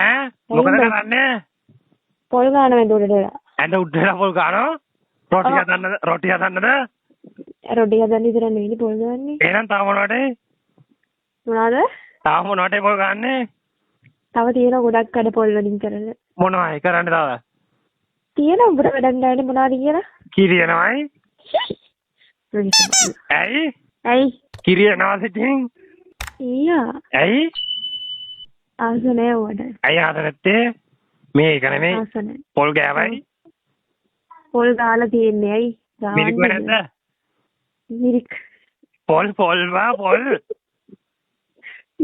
ඈ මොකද කරන්නේ? පොල් ගාන වැදුරට වෙලා. ඇඳ උඩට පොල් ගානවා? රොටි හදන්නද? රොටි හදන්න විතර නෙවෙයි පොල් ගාන්නේ. එහෙනම් තාම මොනවටේ? මොනවාද? තාම මොනවටේ පොල් ගාන්නේ? තව තියෙන ගොඩක් කඩ පොල් වලින් කරන. මොනවයි කරන්නේ තව? තියෙන උඹට වැඩක් නැහැ මොනවද කියලා? කිරියනවයි? ඇයි? කිරියනවා සිටින්? ඊයා. ඇයි? ආසනේ වඩ. ඇයි ආද නැත්තේ? මේක නෙමෙයි. ආසනේ. පොල් ගෑවයි? පොල් ගාලා තියෙන්නේ ඇයි? මිරික් නැද්ද? මිරික්. පොල් පොල්.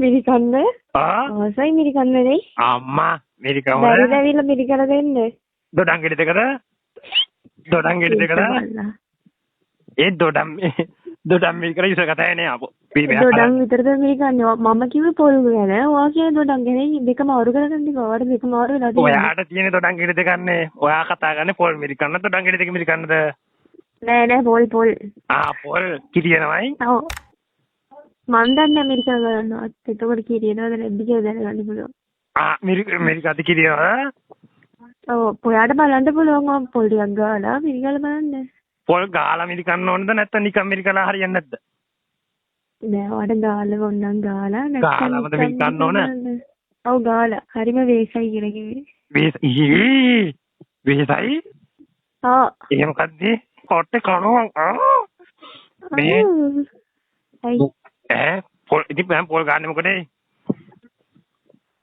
මිරිකන්න? ආසයි මිරිකන්න නෙයි. අම්මා මිරිකම. බැරිදවිල මිරිකන දෙන්නේ. දොඩම් ගෙඩි දෙකද? ඒ දොඩම් මිරිකල ඉස්සර කතාවේ නේ අපෝ. දොඩම් විතරද මිරිකන්නේ? මම කිව්වේ පොල් ගැන. ඔයා කියන්නේ දොඩම් ගැන. දෙකම අවුරු කරගන්න කිව්වා. ඔයාට දෙකම අවුරු වෙලා තියෙනවා. ඔයාට තියෙන දොඩම් ගෙඩි දෙකන්නේ. ඔයා කතා කරන්නේ පොල් මිරිකන්න දොඩම් ගෙඩි දෙක මිරිකන්නද? නෑ පොල්. පොල් කිරියනවයි? ඔව්. මන් දන්නේ මිරිකන ගන්නවා. එතකොට කිරියනවද නැද්ද කියලා දැනගන්න පුළුවන්. මිරිකද කිරියනවද? ඔව්. ඔයාට බලන්න පුළුවන් පොල් ටිකක් ගාලා මිරිකලා බලන්න. පොල් ගාලා මිරිකන්න ඕනද නැත්නම් නිකන් මිරිකලා හරියන්නේ නැද්ද? නෑ ඔයාට ගාලා ඕනනම් ගාලා නැත්නම් ගාලාමද මිරිකන්න ඕන? ඔව් ගාලා. හරිම වේසයි කියලා කිව්වේ. වේසයි? ආ. එහෙම මොකද්ද? කොට්ටේ කනවා. මේ පොල් ඉතින් මම පොල් ගන්න මොකටද?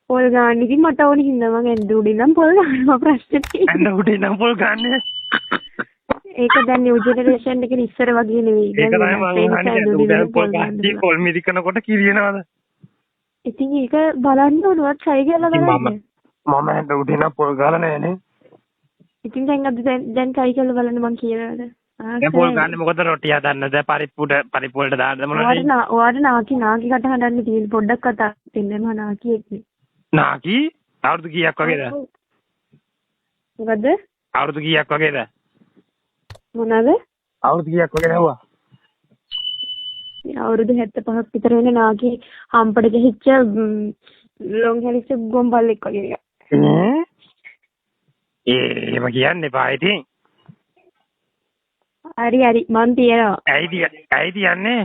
පොල් ගන්න ඉතින් මට ඕනේ හින්දා මම ඇඳ උඩින් නම් පොල් ගන්නවා ප්‍රශ්නේ තියෙන්නේ. ඇඳ උඩින් නම් පොල් ගන්න. ඒක දැන් නිව් ජෙනරේෂන් එකේ ඉස්සර වගේ නෙවෙයි. ඒක තමයි මම අහන්නේ පොල් ගන්න පොල් මිරිකනකොට කිරියනවද? ඉතින් ඒක බලන්න ඕනවත් try කරලා බලන්න. මම ඇඳ උඩින් පොල් ගාලා නෑනේ. ඉතින් දැන් try කරලා බලන්න මං කියනවාද? දැන් පොල් ගන්න මොකද රොටි හදන්නද පරිප්පු වලට දාන්නද මොනවද? ඔයාට නාකි කට හදන්න තියෙන පොඩ්ඩක් කතා දෙන්න මම නාකි එක්ක. නාකි? අවුරුදු කීයක් වගේද? මොකද්ද? අවුරුදු කීයක් වගේද? මොනවාද? අවුරුදු කීයක් වගේ නැවුවා? අවුරුදු 75ක් විතර වෙන නාකි හම්පඩ ගහිච්ච ලොන් හැලිච්ච ගොම්බල්ලෙක් වගේ එකක්. එහෙම කියන්න එපා ඉතින්. හරි මන් තියනවා. ඇයිද යන්නේ?